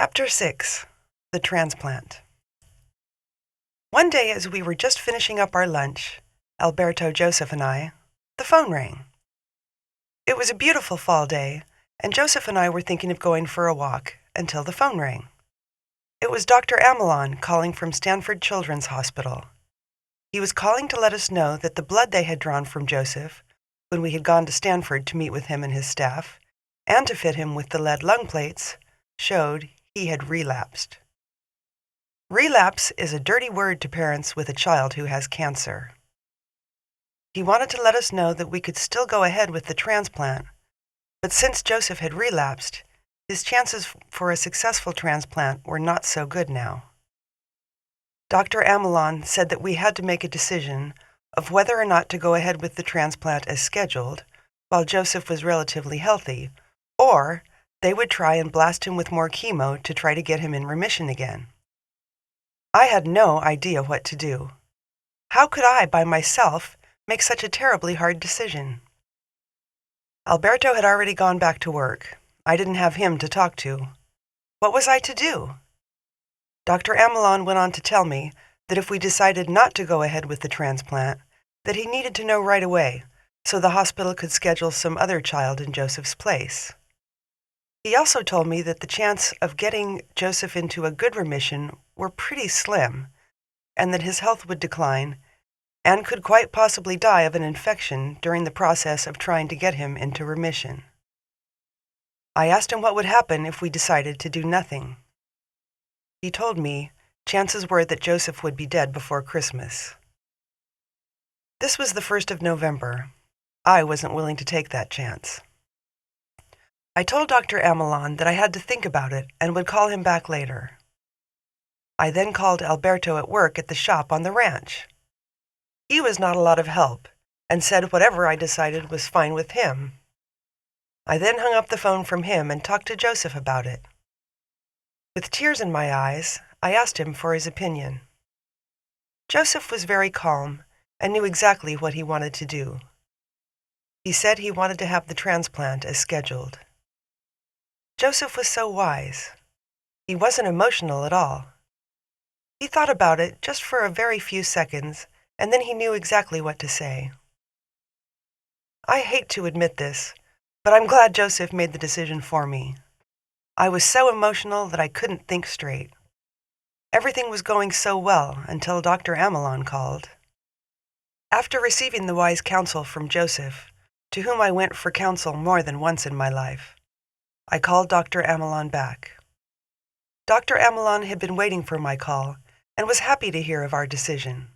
Chapter 6. The Transplant. One day as we were just finishing up our lunch, Alberto, Joseph, and I, the phone rang. It was a beautiful fall day, and Joseph and I were thinking of going for a walk until the phone rang. It was Dr. Amelon calling from Stanford Children's Hospital. He was calling to let us know that the blood they had drawn from Joseph, when we had gone to Stanford to meet with him and his staff, and to fit him with the lead lung plates, showed he had relapsed. Relapse is a dirty word to parents with a child who has cancer. He wanted to let us know that we could still go ahead with the transplant, but since Joseph had relapsed, his chances for a successful transplant were not so good now. Dr. Amelon said that we had to make a decision of whether or not to go ahead with the transplant as scheduled, while Joseph was relatively healthy, or they would try and blast him with more chemo to try to get him in remission again. I had no idea what to do. How could I, by myself, make such a terribly hard decision? Alberto had already gone back to work. I didn't have him to talk to. What was I to do? Dr. Amelon went on to tell me that if we decided not to go ahead with the transplant, that he needed to know right away, so the hospital could schedule some other child in Joseph's place. He also told me that the chance of getting Joseph into a good remission were pretty slim, and that his health would decline, and could quite possibly die of an infection during the process of trying to get him into remission. I asked him what would happen if we decided to do nothing. He told me chances were that Joseph would be dead before Christmas. This was the 1st of November. I wasn't willing to take that chance. I told Dr. Amelon that I had to think about it and would call him back later. I then called Alberto at work at the shop on the ranch. He was not a lot of help and said whatever I decided was fine with him. I then hung up the phone from him and talked to Joseph about it. With tears in my eyes, I asked him for his opinion. Joseph was very calm and knew exactly what he wanted to do. He said he wanted to have the transplant as scheduled. Joseph was so wise. He wasn't emotional at all. He thought about it just for a very few seconds, and then he knew exactly what to say. I hate to admit this, but I'm glad Joseph made the decision for me. I was so emotional that I couldn't think straight. Everything was going so well until Dr. Amelon called. After receiving the wise counsel from Joseph, to whom I went for counsel more than once in my life, I called Dr. Amelon back. Dr. Amelon had been waiting for my call and was happy to hear of our decision.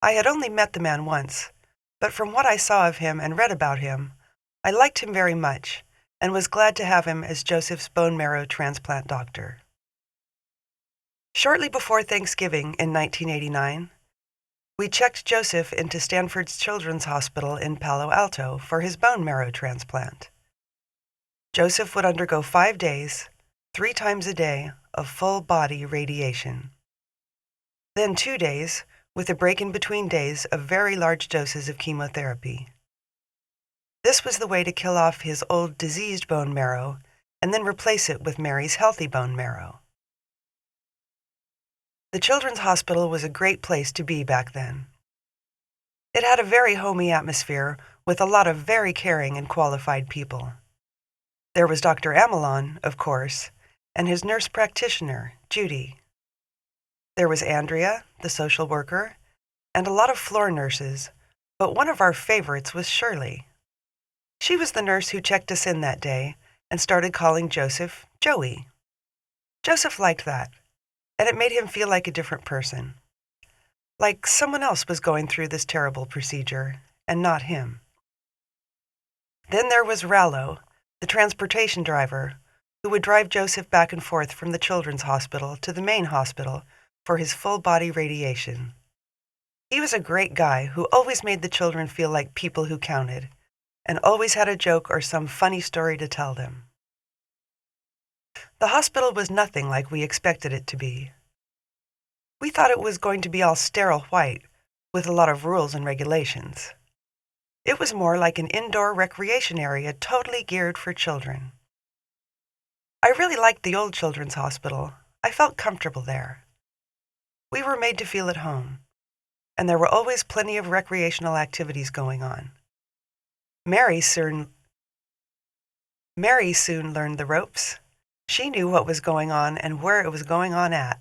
I had only met the man once, but from what I saw of him and read about him, I liked him very much and was glad to have him as Joseph's bone marrow transplant doctor. Shortly before Thanksgiving in 1989, we checked Joseph into Stanford's Children's Hospital in Palo Alto for his bone marrow transplant. Joseph would undergo 5 days, 3 times a day, of full-body radiation. Then 2 days, with a break in between days of very large doses of chemotherapy. This was the way to kill off his old diseased bone marrow and then replace it with Mary's healthy bone marrow. The Children's Hospital was a great place to be back then. It had a very homey atmosphere with a lot of very caring and qualified people. There was Dr. Amelon, of course, and his nurse practitioner, Judy. There was Andrea, the social worker, and a lot of floor nurses, but one of our favorites was Shirley. She was the nurse who checked us in that day and started calling Joseph Joey. Joseph liked that, and it made him feel like a different person. Like someone else was going through this terrible procedure, and not him. Then there was Rallo, the transportation driver, who would drive Joseph back and forth from the Children's Hospital to the main hospital for his full-body radiation. He was a great guy who always made the children feel like people who counted, and always had a joke or some funny story to tell them. The hospital was nothing like we expected it to be. We thought it was going to be all sterile white, with a lot of rules and regulations. It was more like an indoor recreation area totally geared for children. I really liked the old children's hospital. I felt comfortable there. We were made to feel at home, and there were always plenty of recreational activities going on. Mary soon learned the ropes. She knew what was going on and where it was going on at.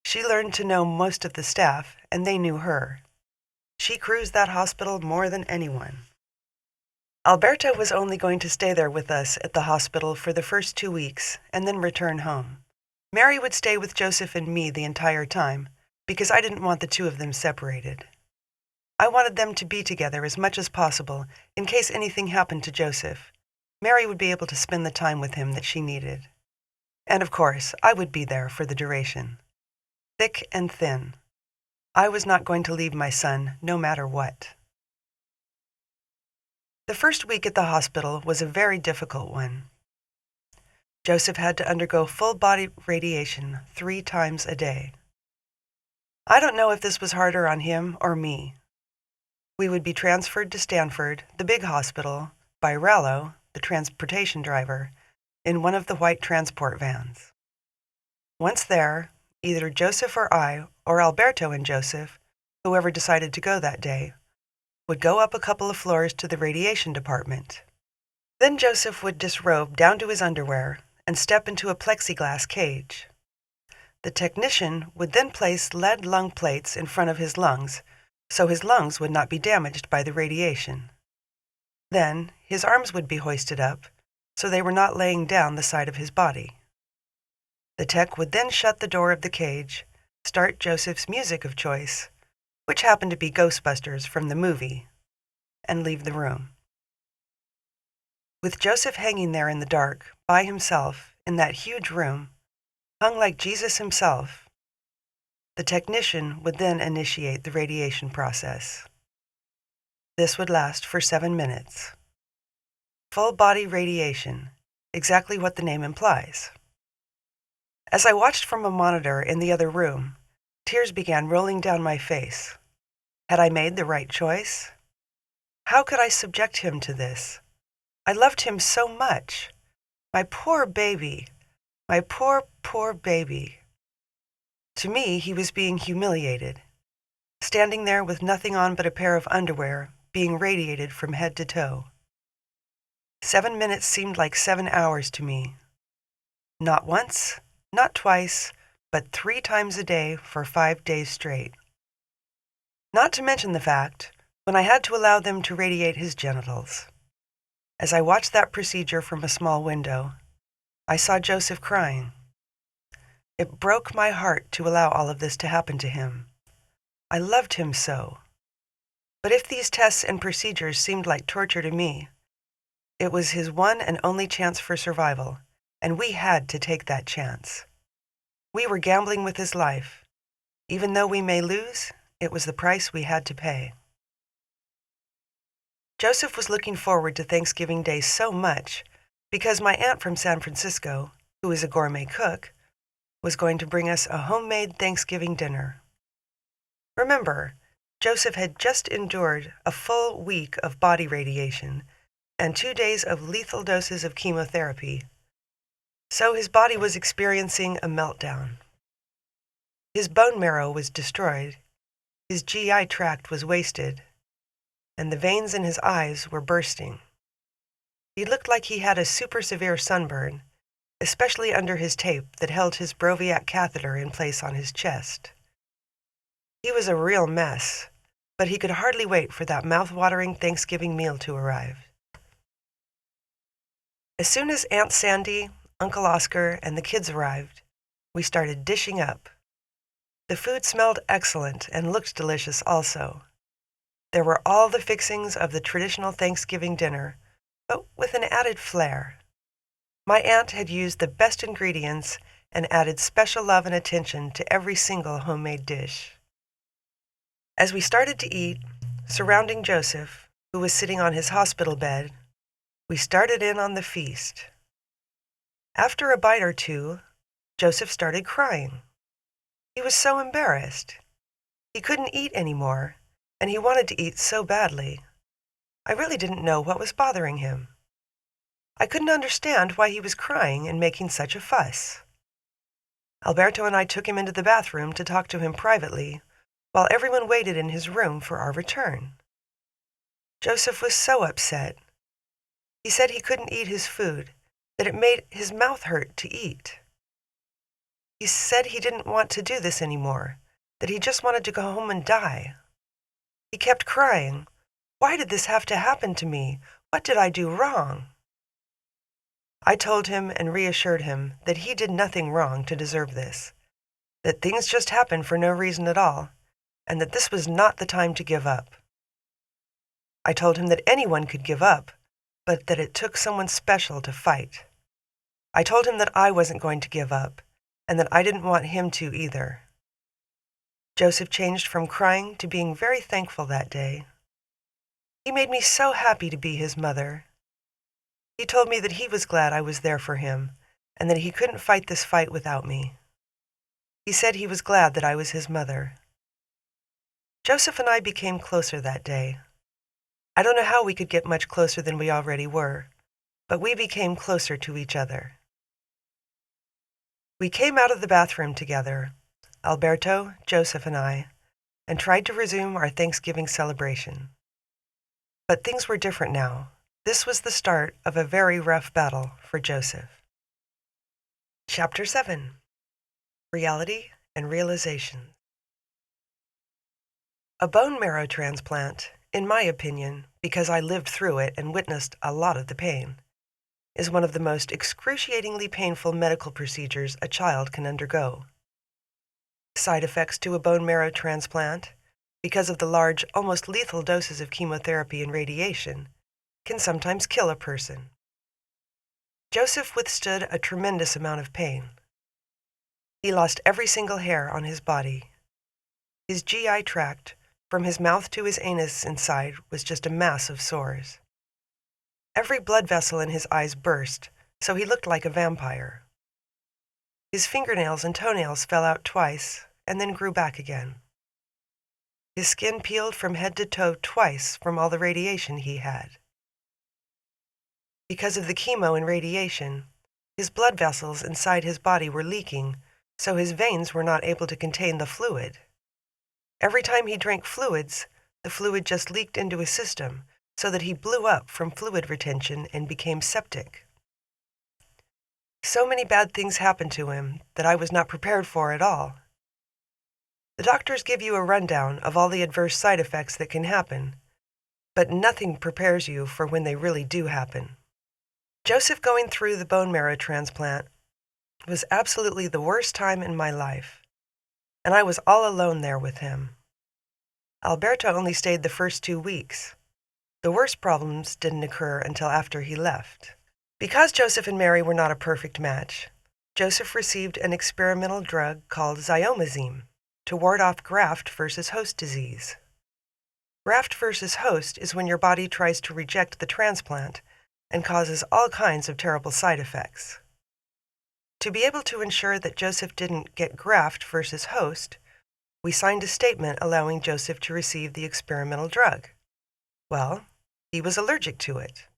She learned to know most of the staff, and they knew her. She cruised that hospital more than anyone. Alberto was only going to stay there with us at the hospital for the first 2 weeks and then return home. Mary would stay with Joseph and me the entire time because I didn't want the two of them separated. I wanted them to be together as much as possible in case anything happened to Joseph. Mary would be able to spend the time with him that she needed. And of course, I would be there for the duration. Thick and thin. I was not going to leave my son no matter what. The first week at the hospital was a very difficult one. Joseph had to undergo full-body radiation 3 times a day. I don't know if this was harder on him or me. We would be transferred to Stanford, the big hospital, by Rallo, the transportation driver, in one of the white transport vans. Once there, either Joseph or I, or Alberto and Joseph, whoever decided to go that day, would go up a couple of floors to the radiation department. Then Joseph would disrobe down to his underwear and step into a plexiglass cage. The technician would then place lead lung plates in front of his lungs so his lungs would not be damaged by the radiation. Then his arms would be hoisted up so they were not laying down the side of his body. The tech would then shut the door of the cage, start Joseph's music of choice, which happened to be Ghostbusters from the movie, and leave the room. With Joseph hanging there in the dark, by himself, in that huge room, hung like Jesus himself, the technician would then initiate the radiation process. This would last for 7 minutes. Full-body radiation, exactly what the name implies. As I watched from a monitor in the other room, tears began rolling down my face. Had I made the right choice? How could I subject him to this? I loved him so much. My poor baby. My poor, poor baby. To me, he was being humiliated, standing there with nothing on but a pair of underwear, being radiated from head to toe. 7 minutes seemed like 7 hours to me. Not once, not twice, but 3 times a day for 5 days straight. Not to mention the fact when I had to allow them to radiate his genitals. As I watched that procedure from a small window, I saw Joseph crying. It broke my heart to allow all of this to happen to him. I loved him so. But if these tests and procedures seemed like torture to me, it was his one and only chance for survival, and we had to take that chance. We were gambling with his life. Even though we may lose, it was the price we had to pay. Joseph was looking forward to Thanksgiving Day so much because my aunt from San Francisco, who is a gourmet cook, was going to bring us a homemade Thanksgiving dinner. Remember, Joseph had just endured a full week of body radiation and 2 days of lethal doses of chemotherapy, so his body was experiencing a meltdown. His bone marrow was destroyed, his GI tract was wasted, and the veins in his eyes were bursting. He looked like he had a super severe sunburn, especially under his tape that held his Broviac catheter in place on his chest. He was a real mess, but he could hardly wait for that mouth-watering Thanksgiving meal to arrive. As soon as Aunt Sandy, Uncle Oscar, and the kids arrived, we started dishing up. The food smelled excellent and looked delicious also. There were all the fixings of the traditional Thanksgiving dinner, but with an added flair. My aunt had used the best ingredients and added special love and attention to every single homemade dish. As we started to eat, surrounding Joseph, who was sitting on his hospital bed, we started in on the feast. After a bite or two, Joseph started crying. He was so embarrassed. He couldn't eat anymore, and he wanted to eat so badly. I really didn't know what was bothering him. I couldn't understand why he was crying and making such a fuss. Alberto and I took him into the bathroom to talk to him privately, while everyone waited in his room for our return. Joseph was so upset. He said he couldn't eat his food, that it made his mouth hurt to eat. He said he didn't want to do this anymore, that he just wanted to go home and die. He kept crying, "Why did this have to happen to me? What did I do wrong?" I told him and reassured him that he did nothing wrong to deserve this, that things just happened for no reason at all, and that this was not the time to give up. I told him that anyone could give up, but that it took someone special to fight. I told him that I wasn't going to give up, and that I didn't want him to either. Joseph changed from crying to being very thankful that day. He made me so happy to be his mother. He told me that he was glad I was there for him, and that he couldn't fight this fight without me. He said he was glad that I was his mother. Joseph and I became closer that day. I don't know how we could get much closer than we already were, but we became closer to each other. We came out of the bathroom together, Alberto, Joseph, and I, and tried to resume our Thanksgiving celebration. But things were different now. This was the start of a very rough battle for Joseph. Chapter 7. Reality and Realization. A bone marrow transplant, in my opinion, because I lived through it and witnessed a lot of the pain, is one of the most excruciatingly painful medical procedures a child can undergo. Side effects to a bone marrow transplant, because of the large, almost lethal doses of chemotherapy and radiation, can sometimes kill a person. Joseph withstood a tremendous amount of pain. He lost every single hair on his body. His GI tract, from his mouth to his anus inside, was just a mass of sores. Every blood vessel in his eyes burst, so he looked like a vampire. His fingernails and toenails fell out twice and then grew back again. His skin peeled from head to toe twice from all the radiation he had. Because of the chemo and radiation, his blood vessels inside his body were leaking, so his veins were not able to contain the fluid. Every time he drank fluids, the fluid just leaked into his system, so that he blew up from fluid retention and became septic. So many bad things happened to him that I was not prepared for at all. The doctors give you a rundown of all the adverse side effects that can happen, but nothing prepares you for when they really do happen. Joseph going through the bone marrow transplant was absolutely the worst time in my life, and I was all alone there with him. Alberto only stayed the first 2 weeks. The worst problems didn't occur until after he left. Because Joseph and Mary were not a perfect match, Joseph received an experimental drug called zyomazine to ward off graft versus host disease. Graft versus host is when your body tries to reject the transplant and causes all kinds of terrible side effects. To be able to ensure that Joseph didn't get graft versus host, we signed a statement allowing Joseph to receive the experimental drug. Well, he was allergic to it.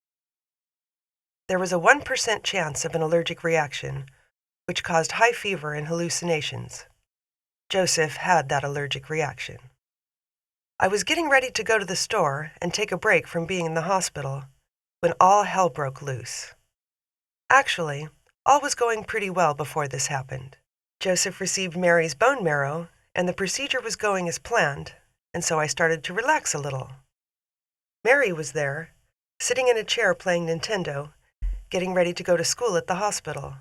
There was a 1% chance of an allergic reaction, which caused high fever and hallucinations. Joseph had that allergic reaction. I was getting ready to go to the store and take a break from being in the hospital when all hell broke loose. Actually, all was going pretty well before this happened. Joseph received Mary's bone marrow, and the procedure was going as planned, and so I started to relax a little. Mary was there, sitting in a chair playing Nintendo, getting ready to go to school at the hospital.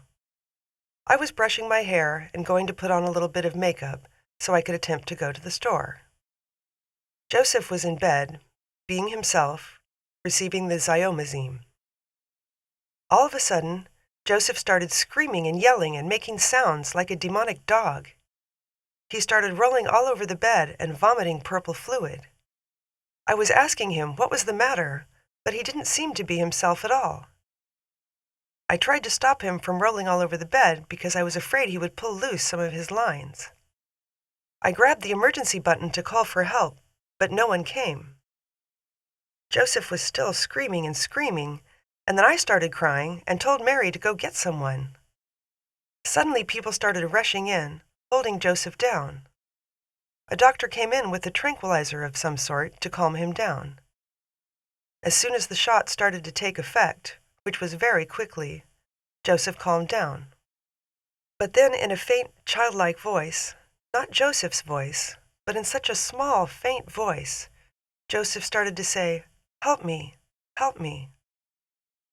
I was brushing my hair and going to put on a little bit of makeup so I could attempt to go to the store. Joseph was in bed, being himself, receiving the zyomazine. All of a sudden, Joseph started screaming and yelling and making sounds like a demonic dog. He started rolling all over the bed and vomiting purple fluid. I was asking him what was the matter, but he didn't seem to be himself at all. I tried to stop him from rolling all over the bed because I was afraid he would pull loose some of his lines. I grabbed the emergency button to call for help, but no one came. Joseph was still screaming and screaming, and then I started crying and told Mary to go get someone. Suddenly people started rushing in, holding Joseph down. A doctor came in with a tranquilizer of some sort to calm him down. As soon as the shot started to take effect, which was very quickly, Joseph calmed down. But then in a faint, childlike voice, not Joseph's voice, but in such a small, faint voice, Joseph started to say, "Help me, help me."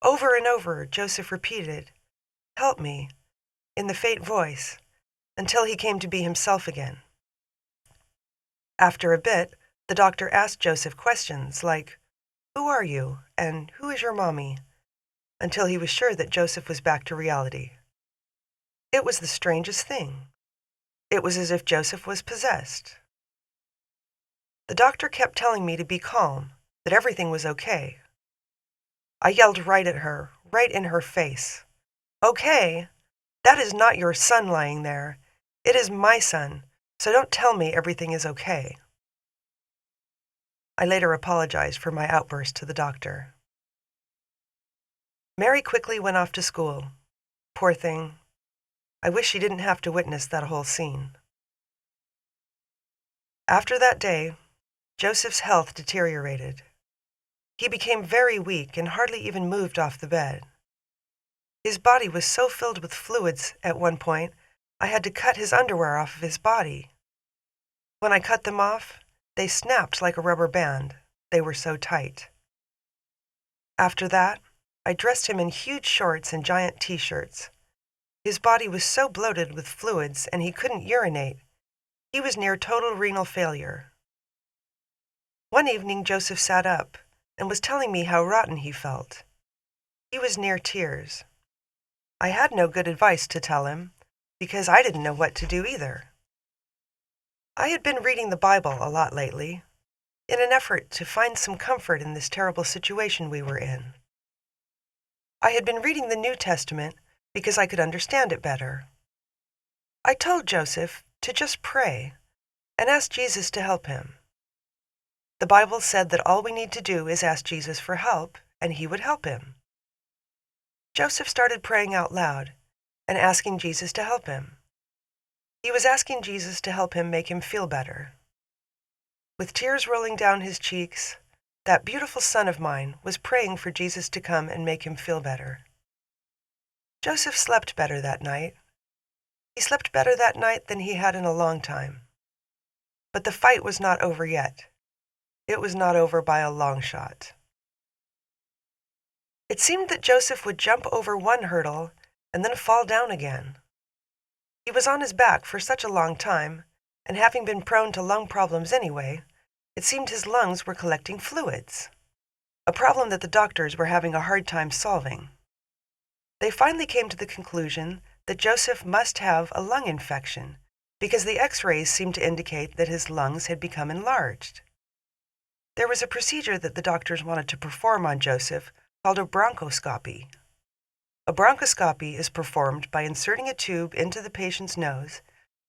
Over and over, Joseph repeated, "Help me," in the faint voice, until he came to be himself again. After a bit, the doctor asked Joseph questions like, "Who are you?" and "Who is your mommy?" until he was sure that Joseph was back to reality. It was the strangest thing. It was as if Joseph was possessed. The doctor kept telling me to be calm, that everything was okay. I yelled right at her, right in her face. "Okay? That is not your son lying there. It is my son, so don't tell me everything is okay." I later apologized for my outburst to the doctor. Mary quickly went off to school. Poor thing. I wish she didn't have to witness that whole scene. After that day, Joseph's health deteriorated. He became very weak and hardly even moved off the bed. His body was so filled with fluids at one point, I had to cut his underwear off of his body. When I cut them off, they snapped like a rubber band. They were so tight. After that, I dressed him in huge shorts and giant t-shirts. His body was so bloated with fluids and he couldn't urinate. He was near total renal failure. One evening, Joseph sat up and was telling me how rotten he felt. He was near tears. I had no good advice to tell him because I didn't know what to do either. I had been reading the Bible a lot lately in an effort to find some comfort in this terrible situation we were in. I had been reading the New Testament because I could understand it better. I told Joseph to just pray and ask Jesus to help him. The Bible said that all we need to do is ask Jesus for help, and he would help him. Joseph started praying out loud and asking Jesus to help him. He was asking Jesus to help him make him feel better. With tears rolling down his cheeks, that beautiful son of mine was praying for Jesus to come and make him feel better. Joseph slept better that night. He slept better that night than he had in a long time. But the fight was not over yet. It was not over by a long shot. It seemed that Joseph would jump over one hurdle and then fall down again. He was on his back for such a long time, and having been prone to lung problems anyway, it seemed his lungs were collecting fluids, a problem that the doctors were having a hard time solving. They finally came to the conclusion that Joseph must have a lung infection because the x-rays seemed to indicate that his lungs had become enlarged. There was a procedure that the doctors wanted to perform on Joseph called a bronchoscopy. A bronchoscopy is performed by inserting a tube into the patient's nose,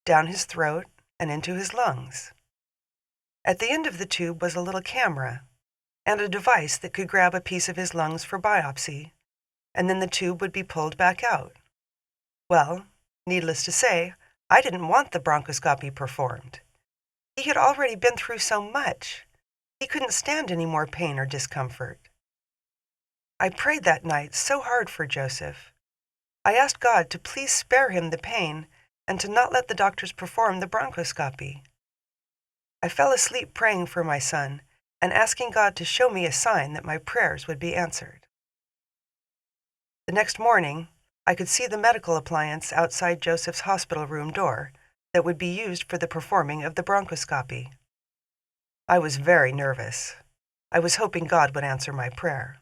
down his throat, and into his lungs. At the end of the tube was a little camera and a device that could grab a piece of his lungs for biopsy, and then the tube would be pulled back out. Well, needless to say, I didn't want the bronchoscopy performed. He had already been through so much. He couldn't stand any more pain or discomfort. I prayed that night so hard for Joseph. I asked God to please spare him the pain and to not let the doctors perform the bronchoscopy. I fell asleep praying for my son and asking God to show me a sign that my prayers would be answered. The next morning, I could see the medical appliance outside Joseph's hospital room door that would be used for the performing of the bronchoscopy. I was very nervous. I was hoping God would answer my prayer.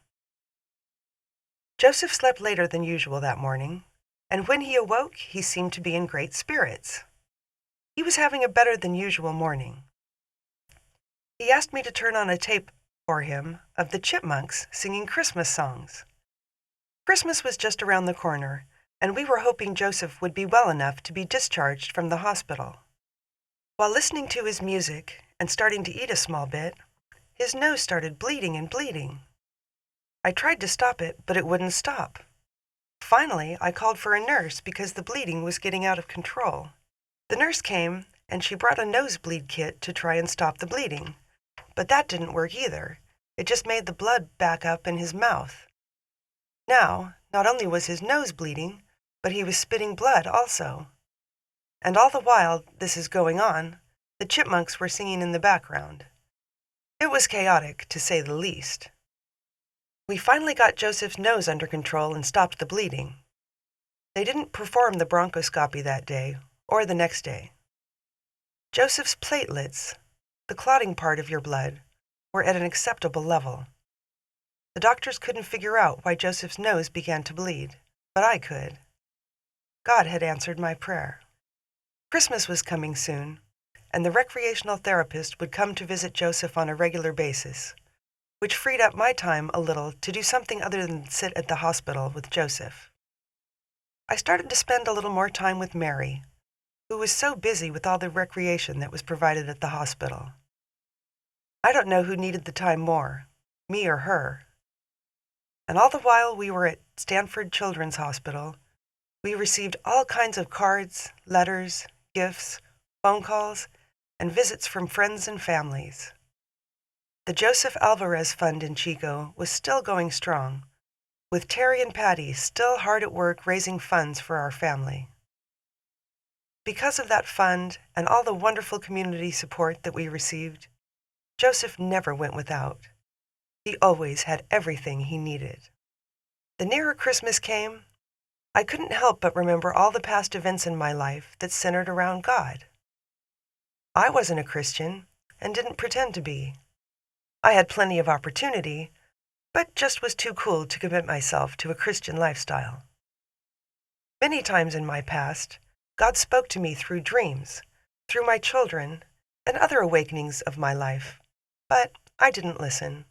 Joseph slept later than usual that morning, and when he awoke, he seemed to be in great spirits. He was having a better than usual morning. He asked me to turn on a tape for him of the Chipmunks singing Christmas songs. Christmas was just around the corner, and we were hoping Joseph would be well enough to be discharged from the hospital. While listening to his music and starting to eat a small bit, his nose started bleeding and bleeding. I tried to stop it, but it wouldn't stop. Finally, I called for a nurse because the bleeding was getting out of control. The nurse came, and she brought a nosebleed kit to try and stop the bleeding. But that didn't work either. It just made the blood back up in his mouth. Now, not only was his nose bleeding, but he was spitting blood also. And all the while this is going on, the chipmunks were singing in the background. It was chaotic, to say the least. We finally got Joseph's nose under control and stopped the bleeding. They didn't perform the bronchoscopy that day, or the next day. Joseph's platelets, the clotting part of your blood, were at an acceptable level. The doctors couldn't figure out why Joseph's nose began to bleed, but I could. God had answered my prayer. Christmas was coming soon, and the recreational therapist would come to visit Joseph on a regular basis, which freed up my time a little to do something other than sit at the hospital with Joseph. I started to spend a little more time with Mary, who was so busy with all the recreation that was provided at the hospital. I don't know who needed the time more, me or her. And all the while we were at Stanford Children's Hospital, we received all kinds of cards, letters, gifts, phone calls, and visits from friends and families. The Joseph Alvarez Fund in Chico was still going strong, with Terry and Patty still hard at work raising funds for our family. Because of that fund and all the wonderful community support that we received, Joseph never went without. He always had everything he needed. The nearer Christmas came, I couldn't help but remember all the past events in my life that centered around God. I wasn't a Christian and didn't pretend to be. I had plenty of opportunity, but just was too cool to commit myself to a Christian lifestyle. Many times in my past, God spoke to me through dreams, through my children, and other awakenings of my life, but I didn't listen.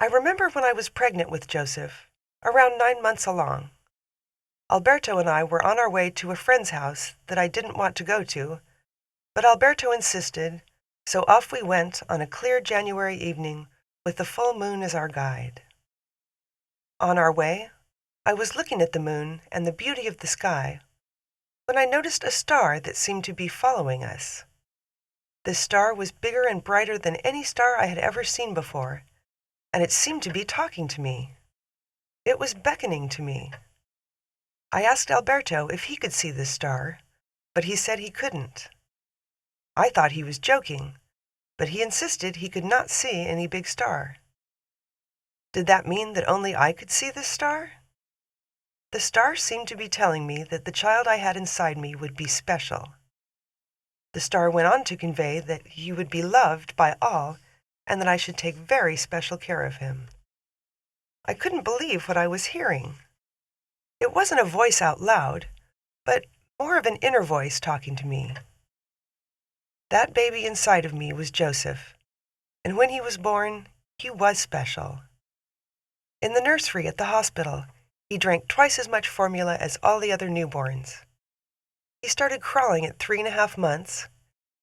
I remember when I was pregnant with Joseph, around 9 months along. Alberto and I were on our way to a friend's house that I didn't want to go to, but Alberto insisted, so off we went on a clear January evening with the full moon as our guide. On our way, I was looking at the moon and the beauty of the sky when I noticed a star that seemed to be following us. This star was bigger and brighter than any star I had ever seen before, and it seemed to be talking to me. It was beckoning to me. I asked Alberto if he could see this star, but he said he couldn't. I thought he was joking, but he insisted he could not see any big star. Did that mean that only I could see this star? The star seemed to be telling me that the child I had inside me would be special. The star went on to convey that he would be loved by all and that I should take very special care of him. I couldn't believe what I was hearing. It wasn't a voice out loud, but more of an inner voice talking to me. That baby inside of me was Joseph, and when he was born, he was special. In the nursery at the hospital, he drank twice as much formula as all the other newborns. He started crawling at 3.5 months,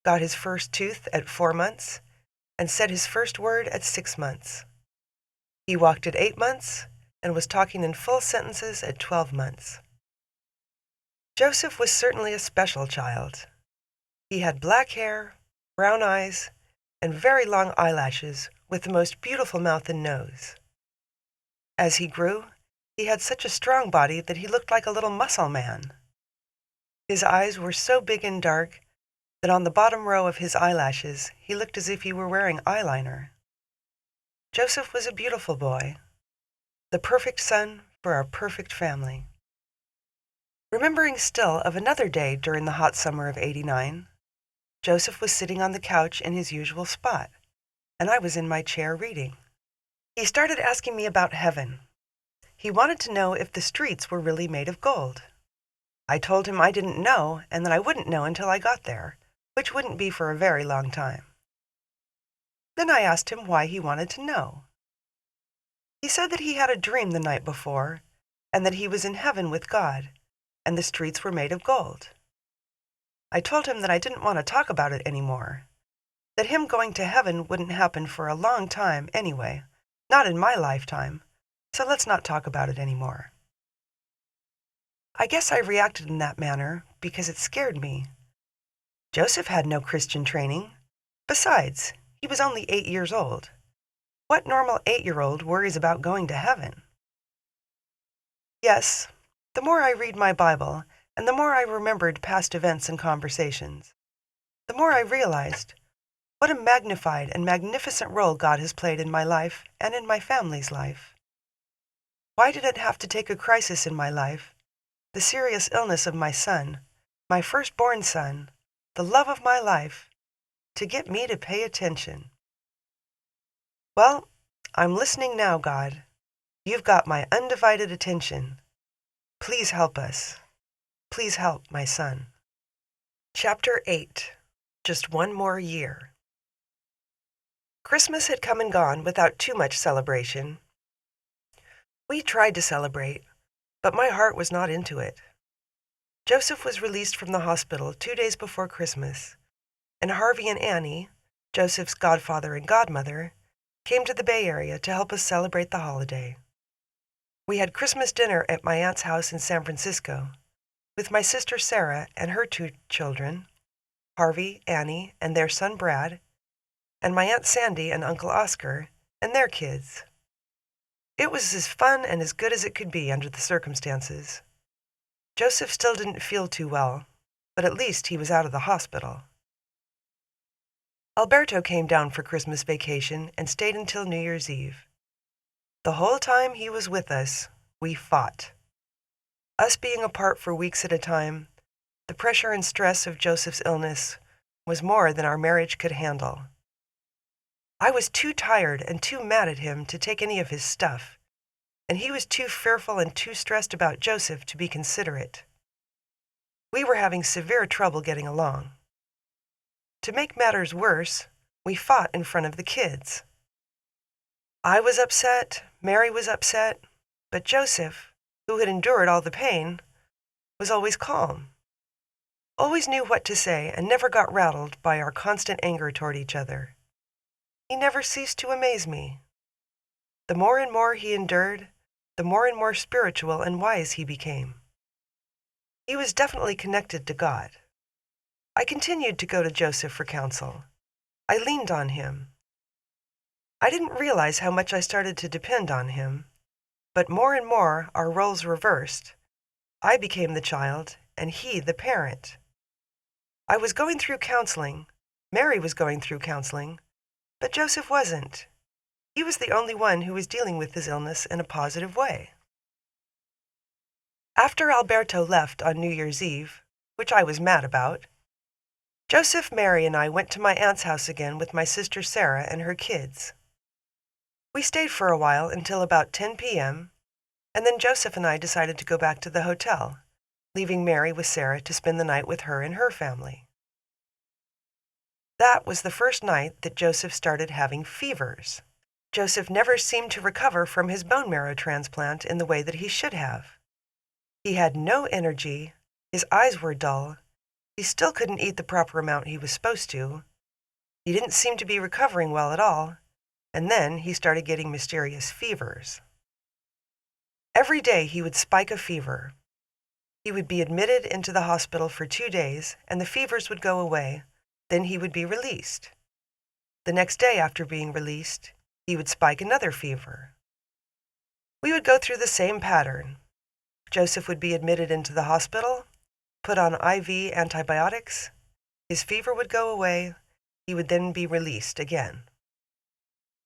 got his first tooth at 4 months, and said his first word at 6 months. He walked at 8 months and was talking in full sentences at 12 months. Joseph was certainly a special child. He had black hair, brown eyes, and very long eyelashes with the most beautiful mouth and nose. As he grew, he had such a strong body that he looked like a little muscle man. His eyes were so big and dark that on the bottom row of his eyelashes he looked as if he were wearing eyeliner. Joseph was a beautiful boy, the perfect son for our perfect family. Remembering still of another day during the hot summer of '89, Joseph was sitting on the couch in his usual spot, and I was in my chair reading. He started asking me about heaven. He wanted to know if the streets were really made of gold. I told him I didn't know and that I wouldn't know until I got there, which wouldn't be for a very long time. Then I asked him why he wanted to know. He said that he had a dream the night before, and that he was in heaven with God, and the streets were made of gold. I told him that I didn't want to talk about it anymore, that him going to heaven wouldn't happen for a long time anyway, Not in my lifetime, so let's not talk about it anymore. I guess I reacted in that manner because it scared me. Joseph had no Christian training. Besides, he was only 8 years old. What normal 8-year-old worries about going to heaven? Yes, the more I read my Bible, and the more I remembered past events and conversations, the more I realized what a magnified and magnificent role God has played in my life and in my family's life. Why did it have to take a crisis in my life, the serious illness of my son, my firstborn son, the love of my life, to get me to pay attention? Well, I'm listening now, God. You've got my undivided attention. Please help us. Please help my son. Chapter 8. Just one more year. Christmas had come and gone without too much celebration. We tried to celebrate, but my heart was not into it. Joseph was released from the hospital 2 days before Christmas, and Harvey and Annie, Joseph's godfather and godmother, came to the Bay Area to help us celebrate the holiday. We had Christmas dinner at my aunt's house in San Francisco, with my sister Sarah and her 2 children, Harvey, Annie, and their son Brad, and my Aunt Sandy and Uncle Oscar and their kids. It was as fun and as good as it could be under the circumstances. Joseph still didn't feel too well, but at least he was out of the hospital. Alberto came down for Christmas vacation and stayed until New Year's Eve. The whole time he was with us, we fought. Us being apart for weeks at a time, the pressure and stress of Joseph's illness was more than our marriage could handle. I was too tired and too mad at him to take any of his stuff, and he was too fearful and too stressed about Joseph to be considerate. We were having severe trouble getting along. To make matters worse, we fought in front of the kids. I was upset, Mary was upset, but Joseph, who had endured all the pain, was always calm, always knew what to say, and never got rattled by our constant anger toward each other. He never ceased to amaze me. The more and more he endured, the more and more spiritual and wise he became. He was definitely connected to God. I continued to go to Joseph for counsel. I leaned on him. I didn't realize how much I started to depend on him, but more and more our roles reversed. I became the child, and he the parent. I was going through counseling, Mary was going through counseling, but Joseph wasn't. He was the only one who was dealing with his illness in a positive way. After Alberto left on New Year's Eve, which I was mad about, Joseph, Mary, and I went to my aunt's house again with my sister Sarah and her kids. We stayed for a while until about 10 p.m., and then Joseph and I decided to go back to the hotel, leaving Mary with Sarah to spend the night with her and her family. That was the first night that Joseph started having fevers. Joseph never seemed to recover from his bone marrow transplant in the way that he should have. He had no energy, his eyes were dull, he still couldn't eat the proper amount he was supposed to, he didn't seem to be recovering well at all, and then he started getting mysterious fevers. Every day he would spike a fever. He would be admitted into the hospital for 2 days, and the fevers would go away. Then he would be released. The next day after being released, he would spike another fever. We would go through the same pattern. Joseph would be admitted into the hospital, put on IV antibiotics, his fever would go away, he would then be released again.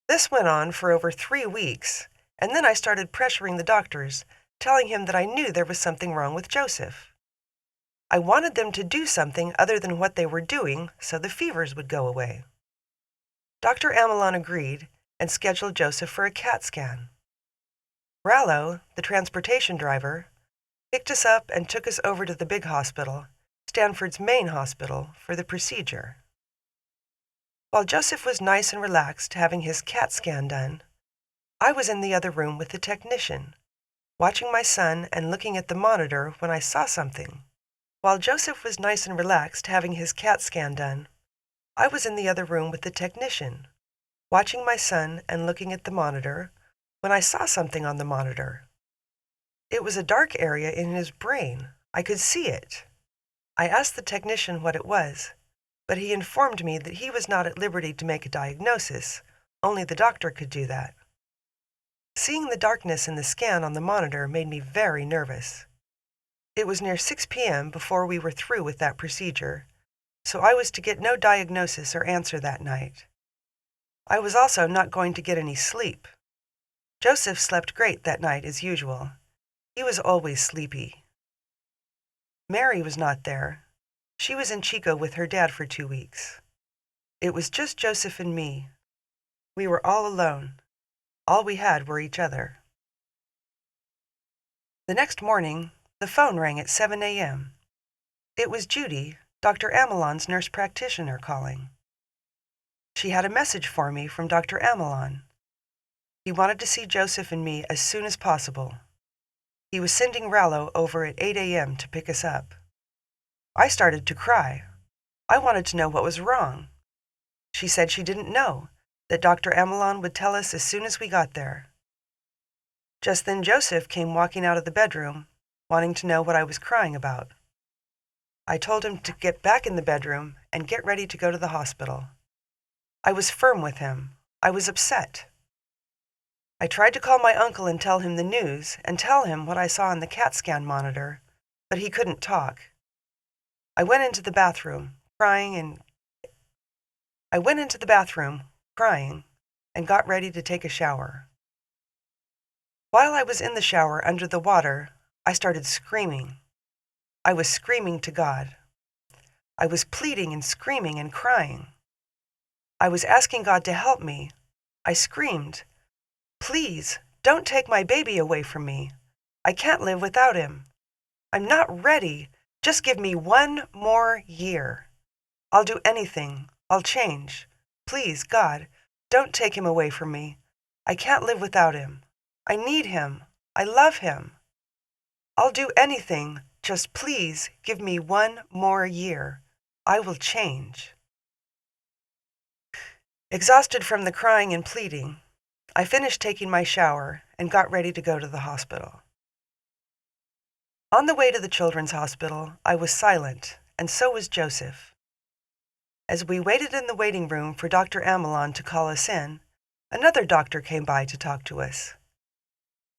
This went on for over 3 weeks, and then I started pressuring the doctors, telling him that I knew there was something wrong with Joseph. I wanted them to do something other than what they were doing so the fevers would go away. Dr. Amelon agreed and scheduled Joseph for a CAT scan. Rallo, the transportation driver, picked us up and took us over to the big hospital, Stanford's main hospital, for the procedure. While Joseph was nice and relaxed having his CAT scan done, I was in the other room with the technician, watching my son and looking at the monitor when I saw something. While Joseph was nice and relaxed having his CAT scan done, I was in the other room with the technician, watching my son and looking at the monitor, when I saw something on the monitor. It was a dark area in his brain. I could see it. I asked the technician what it was, but he informed me that he was not at liberty to make a diagnosis. Only the doctor could do that. Seeing the darkness in the scan on the monitor made me very nervous. It was near 6 p.m. before we were through with that procedure, so I was to get no diagnosis or answer that night. I was also not going to get any sleep. Joseph slept great that night as usual. He was always sleepy. Mary was not there. She was in Chico with her dad for 2 weeks. It was just Joseph and me. We were all alone. All we had were each other. The next morning, the phone rang at 7 a.m. It was Judy, Dr. Amelon's nurse practitioner, calling. She had a message for me from Dr. Amelon. He wanted to see Joseph and me as soon as possible. He was sending Rallo over at 8 a.m. to pick us up. I started to cry. I wanted to know what was wrong. She said she didn't know, that Dr. Amelon would tell us as soon as we got there. Just then Joseph came walking out of the bedroom, wanting to know what I was crying about. I told him to get back in the bedroom and get ready to go to the hospital. I was firm with him. I was upset. I tried to call my uncle and tell him the news and tell him what I saw on the CAT scan monitor, but he couldn't talk. I went into the bathroom, crying, and got ready to take a shower. While I was in the shower under the water, I started screaming. I was screaming to God. I was pleading and screaming and crying. I was asking God to help me. I screamed, "Please, don't take my baby away from me. I can't live without him. I'm not ready. Just give me 1 more year. I'll do anything. I'll change. Please, God, don't take him away from me. I can't live without him. I need him. I love him. I'll do anything. Just please give me 1 more year. I will change." Exhausted from the crying and pleading, I finished taking my shower and got ready to go to the hospital. On the way to the children's hospital, I was silent, and so was Joseph. As we waited in the waiting room for Dr. Amelon to call us in, another doctor came by to talk to us.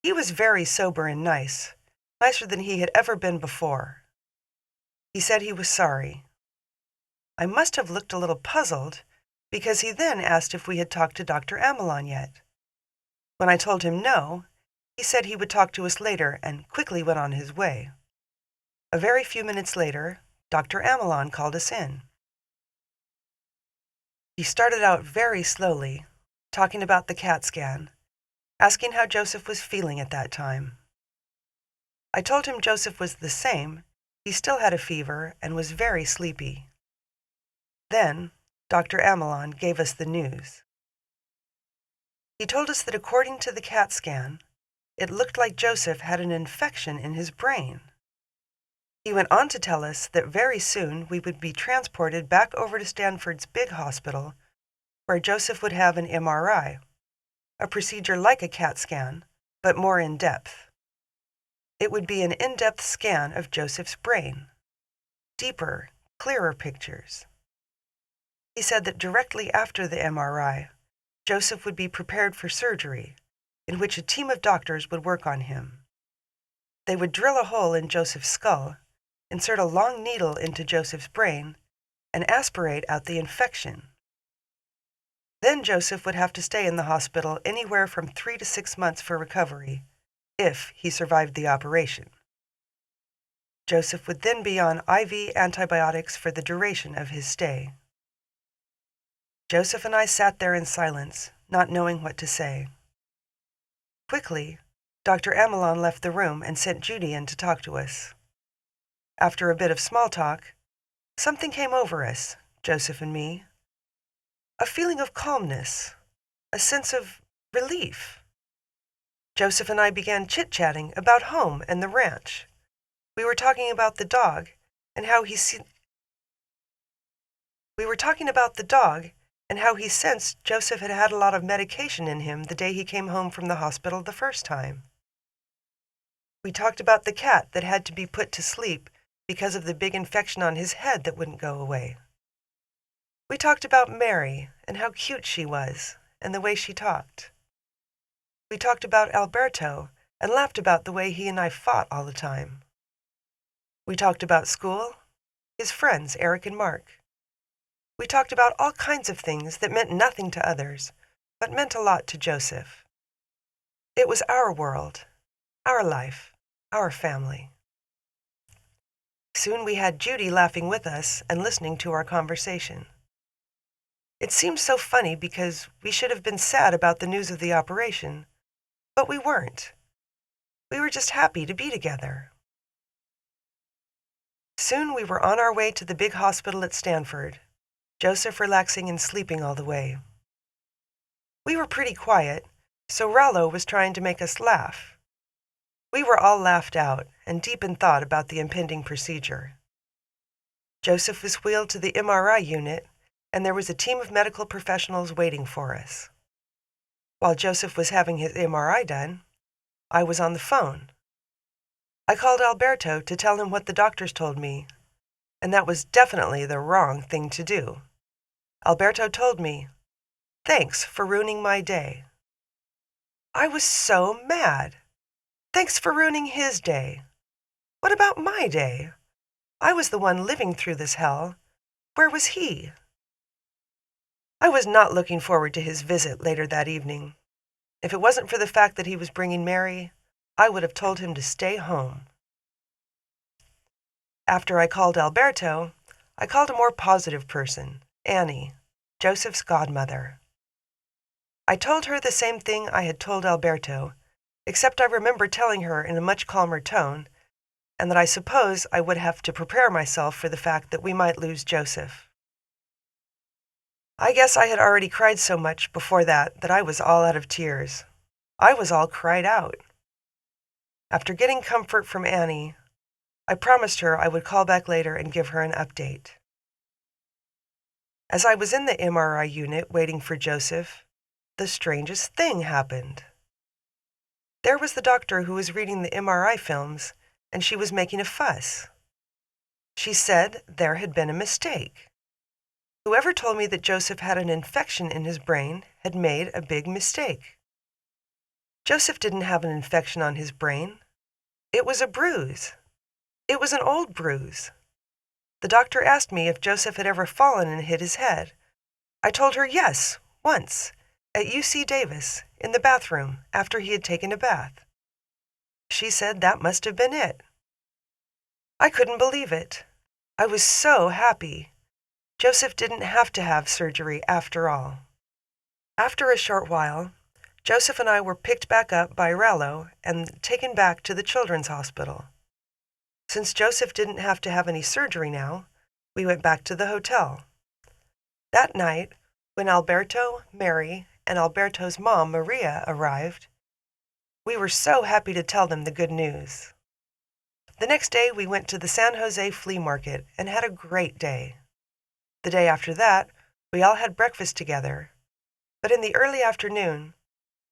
He was very sober and nice, nicer than he had ever been before. He said he was sorry. I must have looked a little puzzled, because he then asked if we had talked to Dr. Amelon yet. When I told him no, he said he would talk to us later and quickly went on his way. A very few minutes later, Dr. Amelon called us in. He started out very slowly, talking about the CAT scan, asking how Joseph was feeling at that time. I told him Joseph was the same. He still had a fever and was very sleepy. Then, Dr. Amelon gave us the news. He told us that according to the CAT scan, it looked like Joseph had an infection in his brain. He went on to tell us that very soon we would be transported back over to Stanford's big hospital, where Joseph would have an MRI, a procedure like a CAT scan, but more in-depth. It would be an in-depth scan of Joseph's brain, deeper, clearer pictures. He said that directly after the MRI, Joseph would be prepared for surgery, in which a team of doctors would work on him. They would drill a hole in Joseph's skull, insert a long needle into Joseph's brain, and aspirate out the infection. Then Joseph would have to stay in the hospital anywhere from 3 to 6 months for recovery, if he survived the operation. Joseph would then be on IV antibiotics for the duration of his stay. Joseph and I sat there in silence, not knowing what to say. Quickly, Dr. Amelon left the room and sent Judy in to talk to us. After a bit of small talk, something came over us, Joseph and me. A feeling of calmness, a sense of relief. Joseph and I began chit-chatting about home and the ranch. We were talking about the dog and how and how he sensed Joseph had had a lot of medication in him the day he came home from the hospital the first time. We talked about the cat that had to be put to sleep because of the big infection on his head that wouldn't go away. We talked about Mary and how cute she was and the way she talked. We talked about Alberto and laughed about the way he and I fought all the time. We talked about school, his friends, Eric and Mark. We talked about all kinds of things that meant nothing to others, but meant a lot to Joseph. It was our world, our life, our family. Soon we had Judy laughing with us and listening to our conversation. It seemed so funny because we should have been sad about the news of the operation, but we weren't. We were just happy to be together. Soon we were on our way to the big hospital at Stanford, Joseph relaxing and sleeping all the way. We were pretty quiet, so Rollo was trying to make us laugh. We were all laughed out and deep in thought about the impending procedure. Joseph was wheeled to the MRI unit, and there was a team of medical professionals waiting for us. While Joseph was having his MRI done, I was on the phone. I called Alberto to tell him what the doctors told me, and that was definitely the wrong thing to do. Alberto told me, "Thanks for ruining my day." I was so mad. Thanks for ruining his day. What about my day? I was the one living through this hell. Where was he? I was not looking forward to his visit later that evening. If it wasn't for the fact that he was bringing Mary, I would have told him to stay home. After I called Alberto, I called a more positive person, Annie, Joseph's godmother. I told her the same thing I had told Alberto, except I remember telling her in a much calmer tone, and that I suppose I would have to prepare myself for the fact that we might lose Joseph. I guess I had already cried so much before that I was all out of tears. I was all cried out. After getting comfort from Annie, I promised her I would call back later and give her an update. As I was in the MRI unit waiting for Joseph, the strangest thing happened. There was the doctor who was reading the MRI films, and she was making a fuss. She said there had been a mistake. Whoever told me that Joseph had an infection in his brain had made a big mistake. Joseph didn't have an infection on his brain. It was a bruise. It was an old bruise. The doctor asked me if Joseph had ever fallen and hit his head. I told her yes, once, at UC Davis, in the bathroom, after he had taken a bath. She said that must have been it. I couldn't believe it. I was so happy. Joseph didn't have to have surgery after all. After a short while, Joseph and I were picked back up by Rollo and taken back to the children's hospital. Since Joseph didn't have to have any surgery now, we went back to the hotel. That night, when Alberto, Mary, and Alberto's mom, Maria, arrived, we were so happy to tell them the good news. The next day, we went to the San Jose flea market and had a great day. The day after that, we all had breakfast together, but in the early afternoon,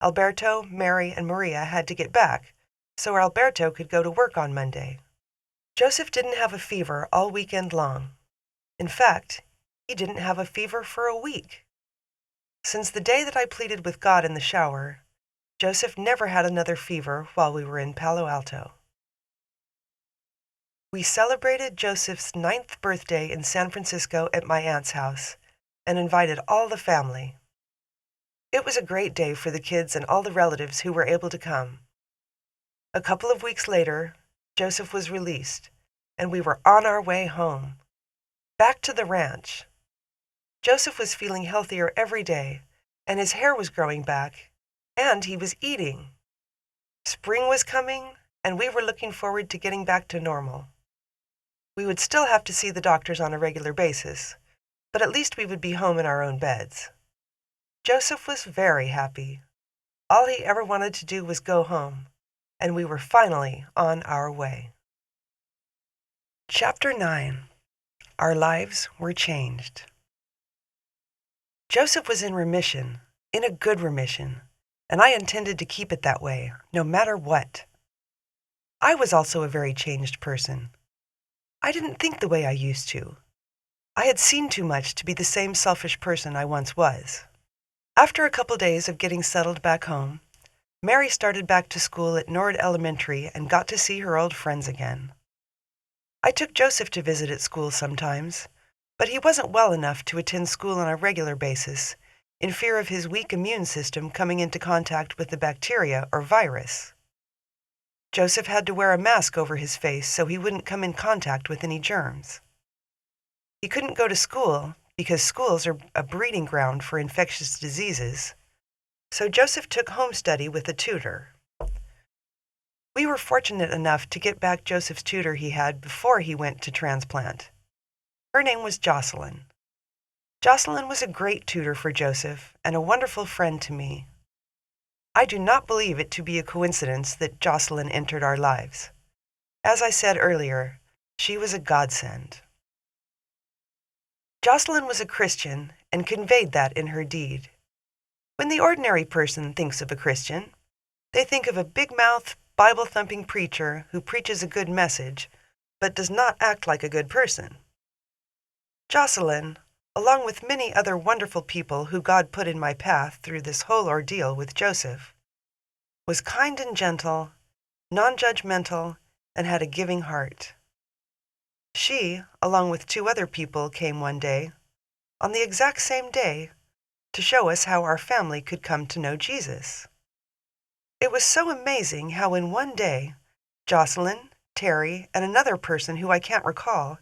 Alberto, Mary, and Maria had to get back, so Alberto could go to work on Monday. Joseph didn't have a fever all weekend long. In fact, he didn't have a fever for a week. Since the day that I pleaded with God in the shower, Joseph never had another fever while we were in Palo Alto. We celebrated Joseph's 9th birthday in San Francisco at my aunt's house and invited all the family. It was a great day for the kids and all the relatives who were able to come. A couple of weeks later, Joseph was released, and we were on our way home, back to the ranch. Joseph was feeling healthier every day, and his hair was growing back, and he was eating. Spring was coming, and we were looking forward to getting back to normal. We would still have to see the doctors on a regular basis, but at least we would be home in our own beds. Joseph was very happy. All he ever wanted to do was go home, and we were finally on our way. Chapter 9. Our lives were changed. Joseph was in remission, in a good remission, and I intended to keep it that way, no matter what. I was also a very changed person. I didn't think the way I used to. I had seen too much to be the same selfish person I once was. After a couple days of getting settled back home, Mary started back to school at Nord Elementary and got to see her old friends again. I took Joseph to visit at school sometimes, but he wasn't well enough to attend school on a regular basis, in fear of his weak immune system coming into contact with the bacteria or virus. Joseph had to wear a mask over his face so he wouldn't come in contact with any germs. He couldn't go to school because schools are a breeding ground for infectious diseases, so Joseph took home study with a tutor. We were fortunate enough to get back Joseph's tutor he had before he went to transplant. Her name was Jocelyn. Jocelyn was a great tutor for Joseph and a wonderful friend to me. I do not believe it to be a coincidence that Jocelyn entered our lives. As I said earlier, she was a godsend. Jocelyn was a Christian and conveyed that in her deed. When the ordinary person thinks of a Christian, they think of a big-mouthed, Bible-thumping preacher who preaches a good message, but does not act like a good person. Jocelyn, along with many other wonderful people who God put in my path through this whole ordeal with Joseph, was kind and gentle, non-judgmental, and had a giving heart. She, along with 2 other people, came one day, on the exact same day, to show us how our family could come to know Jesus. It was so amazing how in one day, Jocelyn, Terry, and another person who I can't recall,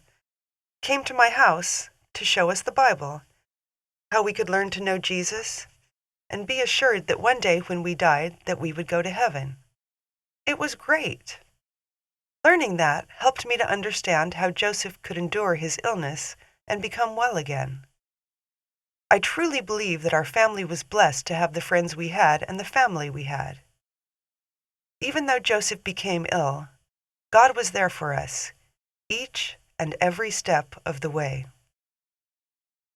came to my house to show us the Bible, how we could learn to know Jesus, and be assured that one day when we died that we would go to heaven. It was great. Learning that helped me to understand how Joseph could endure his illness and become well again. I truly believe that our family was blessed to have the friends we had and the family we had. Even though Joseph became ill, God was there for us, each and every step of the way.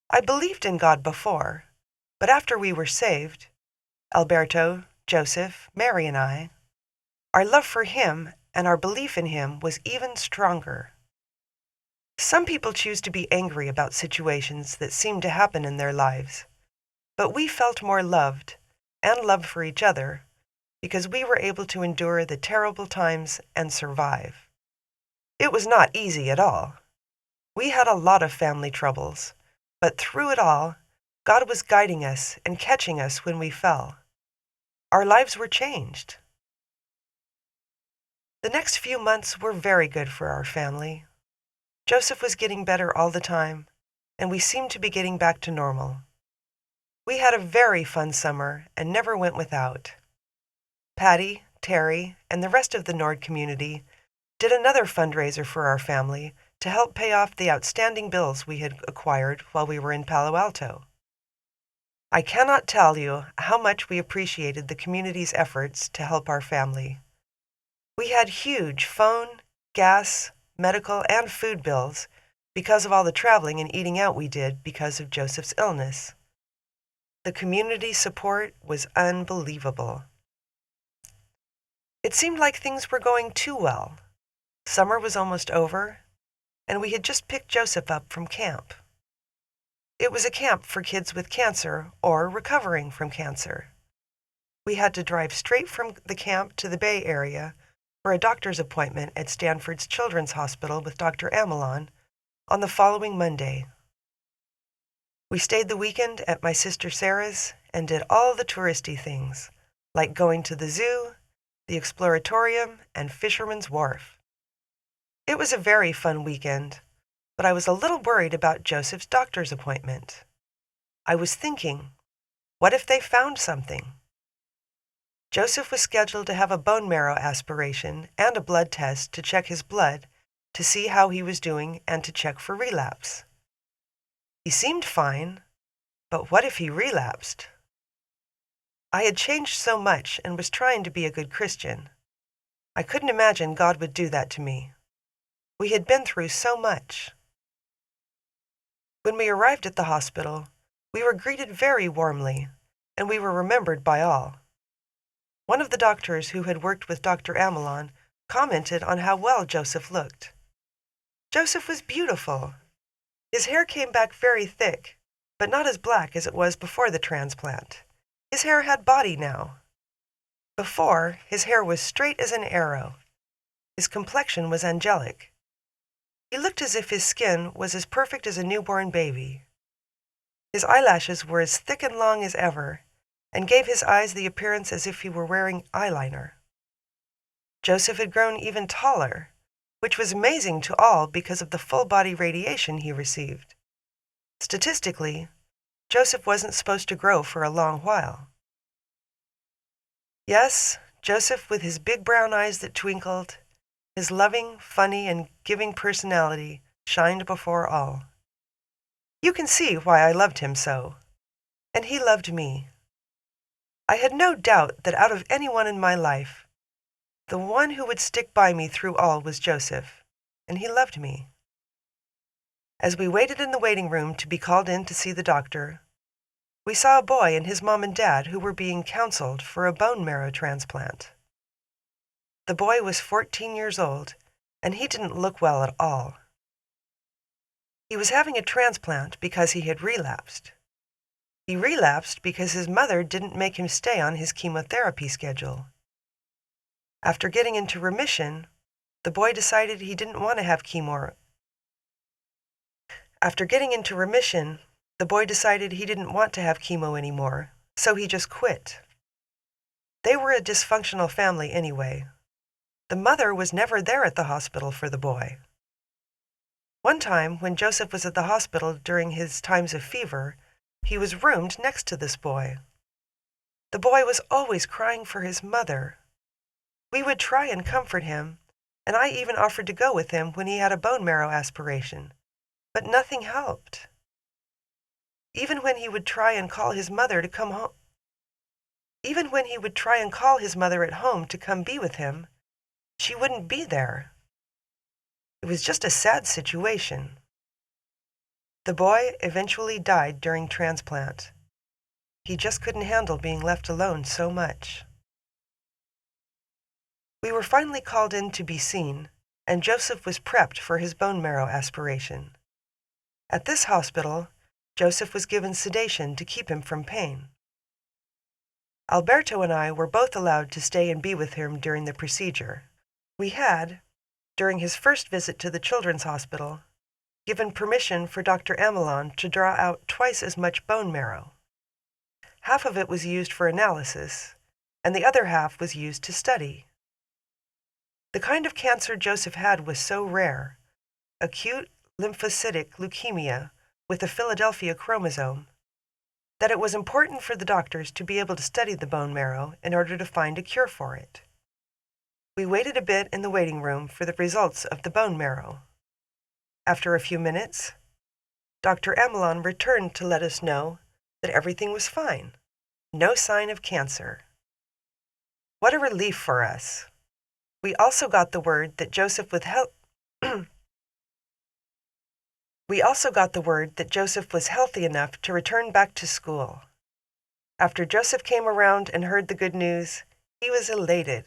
I believed in God before, but after we were saved, Alberto, Joseph, Mary, and I, our love for Him and our belief in Him was even stronger. Some people choose to be angry about situations that seem to happen in their lives, but we felt more loved and loved for each other because we were able to endure the terrible times and survive. It was not easy at all. We had a lot of family troubles, but through it all, God was guiding us and catching us when we fell. Our lives were changed. The next few months were very good for our family. Joseph was getting better all the time, and we seemed to be getting back to normal. We had a very fun summer and never went without. Patty, Terry, and the rest of the Nord community did another fundraiser for our family to help pay off the outstanding bills we had acquired while we were in Palo Alto. I cannot tell you how much we appreciated the community's efforts to help our family. We had huge phone, gas, medical, and food bills because of all the traveling and eating out we did because of Joseph's illness. The community support was unbelievable. It seemed like things were going too well. Summer was almost over, and we had just picked Joseph up from camp. It was a camp for kids with cancer or recovering from cancer. We had to drive straight from the camp to the Bay Area for a doctor's appointment at Stanford's Children's Hospital with Dr. Amelon on the following Monday. We stayed the weekend at my sister Sarah's and did all the touristy things, like going to the zoo, the Exploratorium, and Fisherman's Wharf. It was a very fun weekend, but I was a little worried about Joseph's doctor's appointment. I was thinking, what if they found something? Joseph was scheduled to have a bone marrow aspiration and a blood test to check his blood to see how he was doing and to check for relapse. He seemed fine, but what if he relapsed? I had changed so much and was trying to be a good Christian. I couldn't imagine God would do that to me. We had been through so much. When we arrived at the hospital, We were greeted very warmly, and we were remembered by all. One of the doctors who had worked with Dr. Amelon commented on how well Joseph looked. Joseph was beautiful. His hair came back very thick, but not as black as it was before the transplant. His hair had body now. Before, his hair was straight as an arrow. His complexion was angelic. He looked as if his skin was as perfect as a newborn baby. His eyelashes were as thick and long as ever, and gave his eyes the appearance as if he were wearing eyeliner. Joseph had grown even taller, which was amazing to all because of the full-body radiation he received. Statistically, Joseph wasn't supposed to grow for a long while. Yes, Joseph, with his big brown eyes that twinkled, his loving, funny, and giving personality shined before all. You can see why I loved him so, and he loved me. I had no doubt that out of anyone in my life, the one who would stick by me through all was Joseph, and he loved me. As we waited in the waiting room to be called in to see the doctor, we saw a boy and his mom and dad who were being counseled for a bone marrow transplant. The boy was 14 years old, and he didn't look well at all. He was having a transplant because he had relapsed. He relapsed because his mother didn't make him stay on his chemotherapy schedule. After getting into remission, the boy decided he didn't want to have chemo. After getting into remission, the boy decided he didn't want to have chemo anymore, so he just quit. They were a dysfunctional family anyway. The mother was never there at the hospital for the boy. One time, when Joseph was at the hospital during his times of fever, he was roomed next to this boy. The boy was always crying for his mother. We would try and comfort him, and I even offered to go with him when he had a bone marrow aspiration, but nothing helped. Even when he would try and call his mother to come home, even when he would try and call his mother at home to come be with him, she wouldn't be there. It was just a sad situation. The boy eventually died during transplant. He just couldn't handle being left alone so much. We were finally called in to be seen, and Joseph was prepped for his bone marrow aspiration. At this hospital, Joseph was given sedation to keep him from pain. Alberto and I were both allowed to stay and be with him during the procedure. We had, during his first visit to the children's hospital, given permission for Dr. Amelon to draw out twice as much bone marrow. Half of it was used for analysis, and the other half was used to study. The kind of cancer Joseph had was so rare, acute lymphocytic leukemia with a Philadelphia chromosome, that it was important for the doctors to be able to study the bone marrow in order to find a cure for it. We waited a bit in the waiting room for the results of the bone marrow. After a few minutes, Dr. Amelon returned to let us know that everything was fine, no sign of cancer. What a relief for us. We also got the word that Joseph was healthy enough to return back to school. After Joseph came around and heard the good news, he was elated.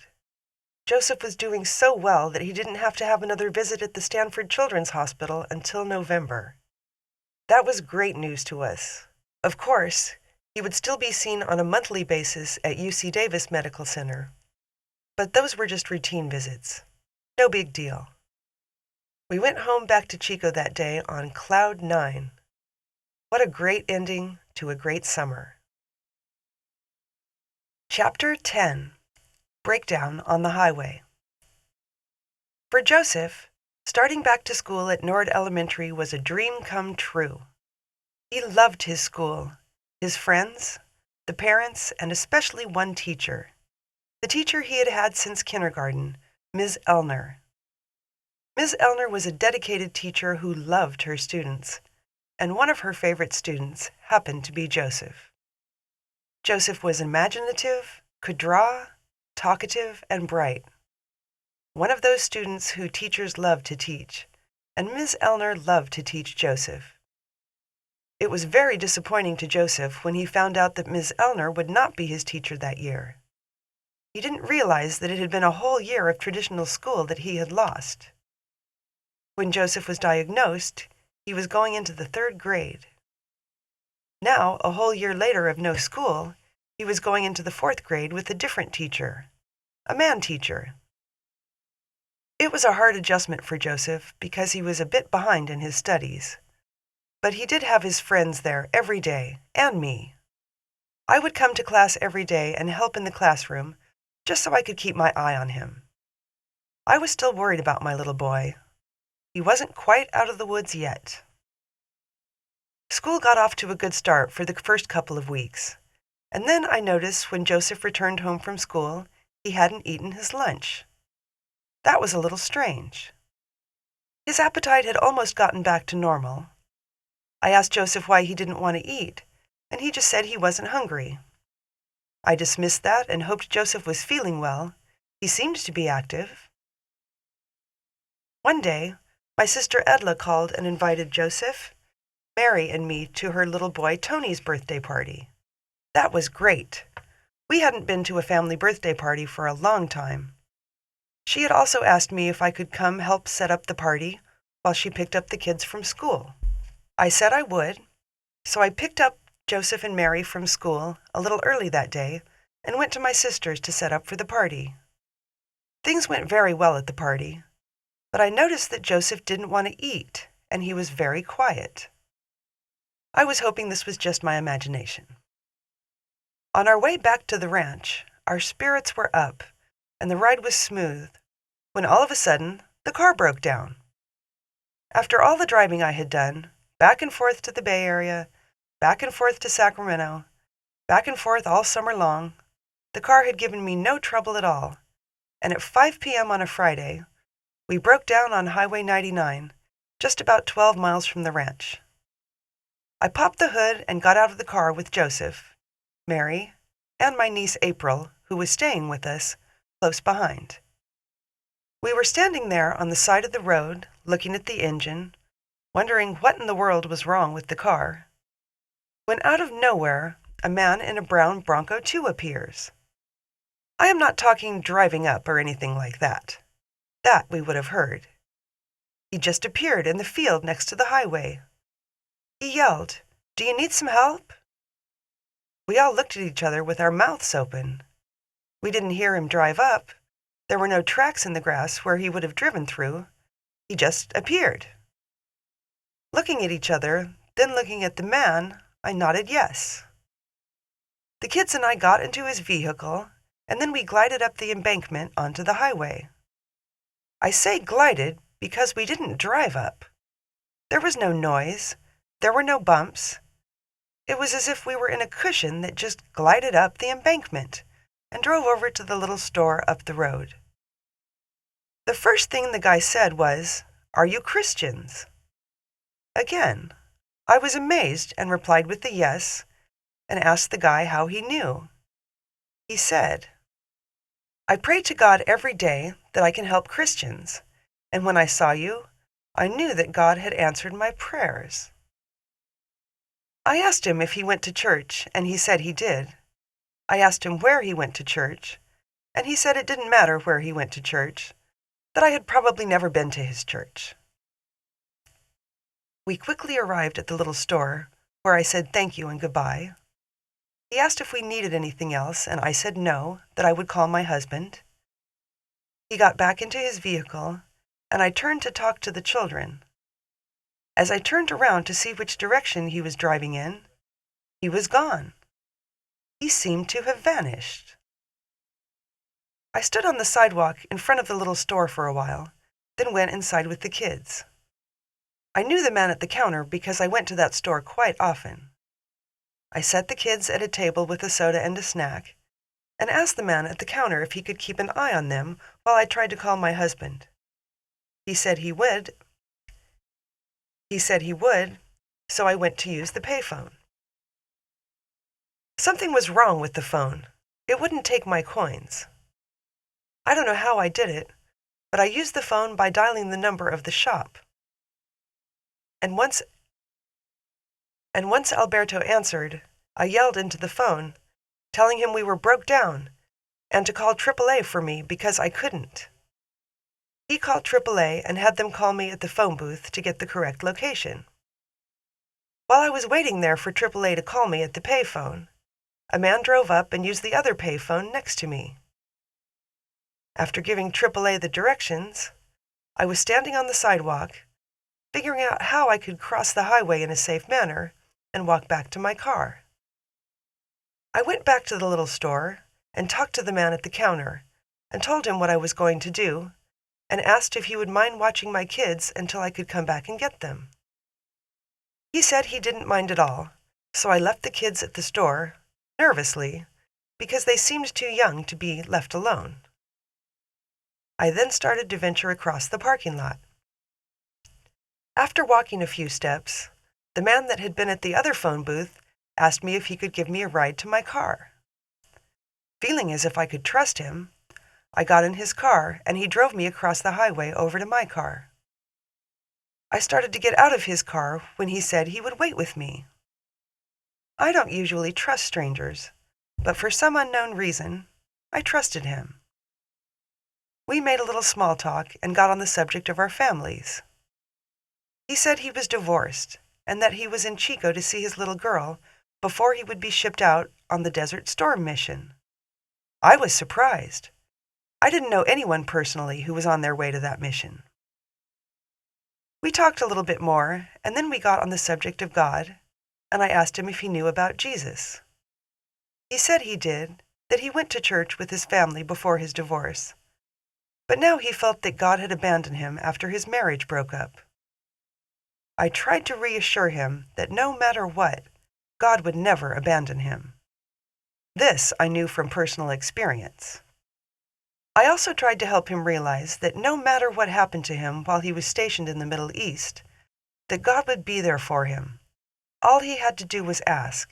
Joseph was doing so well that he didn't have to have another visit at the Stanford Children's Hospital until November. That was great news to us. Of course, he would still be seen on a monthly basis at UC Davis Medical Center, but those were just routine visits. No big deal. We went home back to Chico that day on Cloud 9. What a great ending to a great summer. Chapter 10. Breakdown on the Highway. For Joseph, starting back to school at Nord Elementary was a dream come true. He loved his school, his friends, the parents, and especially one teacher. The teacher he had had since kindergarten, Ms. Elner. Ms. Elner was a dedicated teacher who loved her students, and one of her favorite students happened to be Joseph. Joseph was imaginative, could draw, talkative, and bright. One of those students who teachers love to teach, and Ms. Elner loved to teach Joseph. It was very disappointing to Joseph when he found out that Ms. Elner would not be his teacher that year. He didn't realize that it had been a whole year of traditional school that he had lost. When Joseph was diagnosed, he was going into the 3rd grade. Now, a whole year later of no school, he was going into the 4th grade with a different teacher, a man teacher. It was a hard adjustment for Joseph because he was a bit behind in his studies. But he did have his friends there every day, and me. I would come to class every day and help in the classroom, just so I could keep my eye on him. I was still worried about my little boy. He wasn't quite out of the woods yet. School got off to a good start for the first couple of weeks, and then I noticed when Joseph returned home from school, he hadn't eaten his lunch. That was a little strange. His appetite had almost gotten back to normal. I asked Joseph why he didn't want to eat, and he just said he wasn't hungry. I dismissed that and hoped Joseph was feeling well. He seemed to be active. One day, my sister Edla called and invited Joseph, Mary, and me to her little boy Tony's birthday party. That was great. We hadn't been to a family birthday party for a long time. She had also asked me if I could come help set up the party while she picked up the kids from school. I said I would, so I picked up Joseph and Mary from school a little early that day and went to my sister's to set up for the party. Things went very well at the party, but I noticed that Joseph didn't want to eat, and he was very quiet. I was hoping this was just my imagination. On our way back to the ranch, our spirits were up, and the ride was smooth, when all of a sudden, the car broke down. After all the driving I had done, back and forth to the Bay Area, back and forth to Sacramento, back and forth all summer long, the car had given me no trouble at all, and at 5 p.m. on a Friday, we broke down on Highway 99, just about 12 miles from the ranch. I popped the hood and got out of the car with Joseph, Mary, and my niece April, who was staying with us, close behind. We were standing there on the side of the road, looking at the engine, wondering what in the world was wrong with the car, when out of nowhere, a man in a brown Bronco 2 appears. I am not talking driving up or anything like that. That we would have heard. He just appeared in the field next to the highway. He yelled, "Do you need some help?" We all looked at each other with our mouths open. We didn't hear him drive up. There were no tracks in the grass where he would have driven through. He just appeared. Looking at each other, then looking at the man, I nodded yes. The kids and I got into his vehicle, and then we glided up the embankment onto the highway. I say glided because we didn't drive up. There was no noise. There were no bumps. It was as if we were in a cushion that just glided up the embankment and drove over to the little store up the road. The first thing the guy said was, "Are you Christians?" Again, I was amazed and replied with a yes and asked the guy how he knew. He said, "I pray to God every day that I can help Christians, and when I saw you, I knew that God had answered my prayers." I asked him if he went to church, and he said he did. I asked him where he went to church, and he said it didn't matter where he went to church, that I had probably never been to his church. We quickly arrived at the little store, where I said thank you and goodbye. He asked if we needed anything else, and I said no, that I would call my husband. He got back into his vehicle, and I turned to talk to the children. As I turned around to see which direction he was driving in, he was gone. He seemed to have vanished. I stood on the sidewalk in front of the little store for a while, then went inside with the kids. I knew the man at the counter because I went to that store quite often. I set the kids at a table with a soda and a snack, and asked the man at the counter if he could keep an eye on them while I tried to call my husband. He said he would, so I went to use the payphone. Something was wrong with the phone. It wouldn't take my coins. I don't know how I did it, but I used the phone by dialing the number of the shop. And once And once Alberto answered, I yelled into the phone, telling him we were broke down, and to call AAA for me because I couldn't. He called AAA and had them call me at the phone booth to get the correct location. While I was waiting there for AAA to call me at the payphone, a man drove up and used the other payphone next to me. After giving AAA the directions, I was standing on the sidewalk, figuring out how I could cross the highway in a safe manner and walk back to my car. I went back to the little store and talked to the man at the counter and told him what I was going to do and asked if he would mind watching my kids until I could come back and get them. He said he didn't mind at all, so I left the kids at the store, nervously, because they seemed too young to be left alone. I then started to venture across the parking lot. After walking a few steps, the man that had been at the other phone booth asked me if he could give me a ride to my car. Feeling as if I could trust him, I got in his car and he drove me across the highway over to my car. I started to get out of his car when he said he would wait with me. I don't usually trust strangers, but for some unknown reason, I trusted him. We made a little small talk and got on the subject of our families. He said he was divorced and that he was in Chico to see his little girl before he would be shipped out on the Desert Storm mission. I was surprised. I didn't know anyone personally who was on their way to that mission. We talked a little bit more, and then we got on the subject of God, and I asked him if he knew about Jesus. He said he did, that he went to church with his family before his divorce, but now he felt that God had abandoned him after his marriage broke up. I tried to reassure him that no matter what, God would never abandon him. This I knew from personal experience. I also tried to help him realize that no matter what happened to him while he was stationed in the Middle East, that God would be there for him. All he had to do was ask,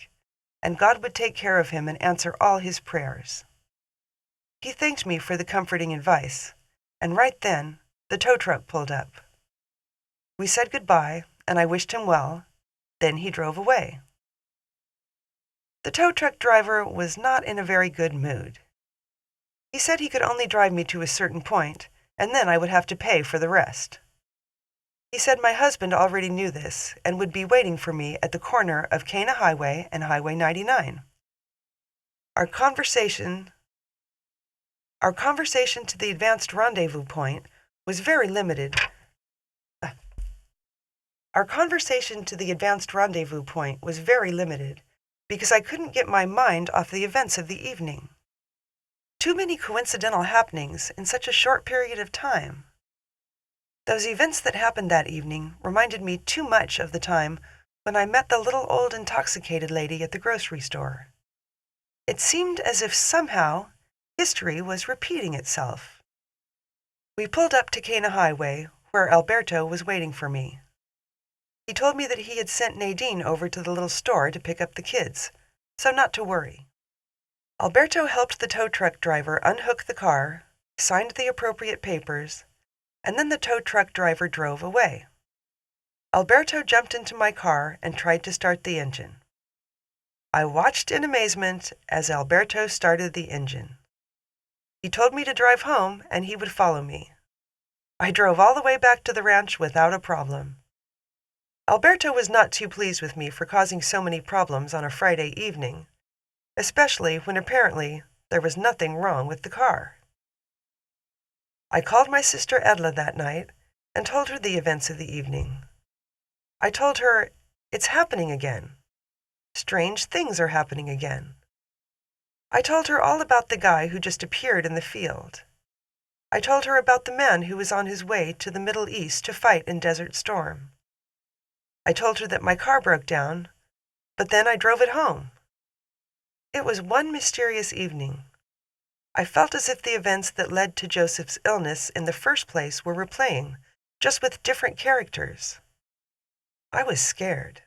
and God would take care of him and answer all his prayers. He thanked me for the comforting advice, and right then, the tow truck pulled up. We said goodbye, and I wished him well. Then he drove away. The tow truck driver was not in a very good mood. He said he could only drive me to a certain point, and then I would have to pay for the rest. He said my husband already knew this and would be waiting for me at the corner of Cana Highway and Highway 99. Our conversation to the advanced rendezvous point was very limited. Because I couldn't get my mind off the events of the evening. Too many coincidental happenings in such a short period of time. Those events that happened that evening reminded me too much of the time when I met the little old intoxicated lady at the grocery store. It seemed as if somehow history was repeating itself. We pulled up to Cana Highway, where Alberto was waiting for me. He told me that he had sent Nadine over to the little store to pick up the kids, so not to worry. Alberto helped the tow truck driver unhook the car, signed the appropriate papers, and then the tow truck driver drove away. Alberto jumped into my car and tried to start the engine. I watched in amazement as Alberto started the engine. He told me to drive home and he would follow me. I drove all the way back to the ranch without a problem. Alberto was not too pleased with me for causing so many problems on a Friday evening, especially when apparently there was nothing wrong with the car. I called my sister Edla that night and told her the events of the evening. I told her, it's happening again. Strange things are happening again. I told her all about the guy who just appeared in the field. I told her about the man who was on his way to the Middle East to fight in Desert Storm. I told her that my car broke down, but then I drove it home. It was one mysterious evening. I felt as if the events that led to Joseph's illness in the first place were replaying, just with different characters. I was scared.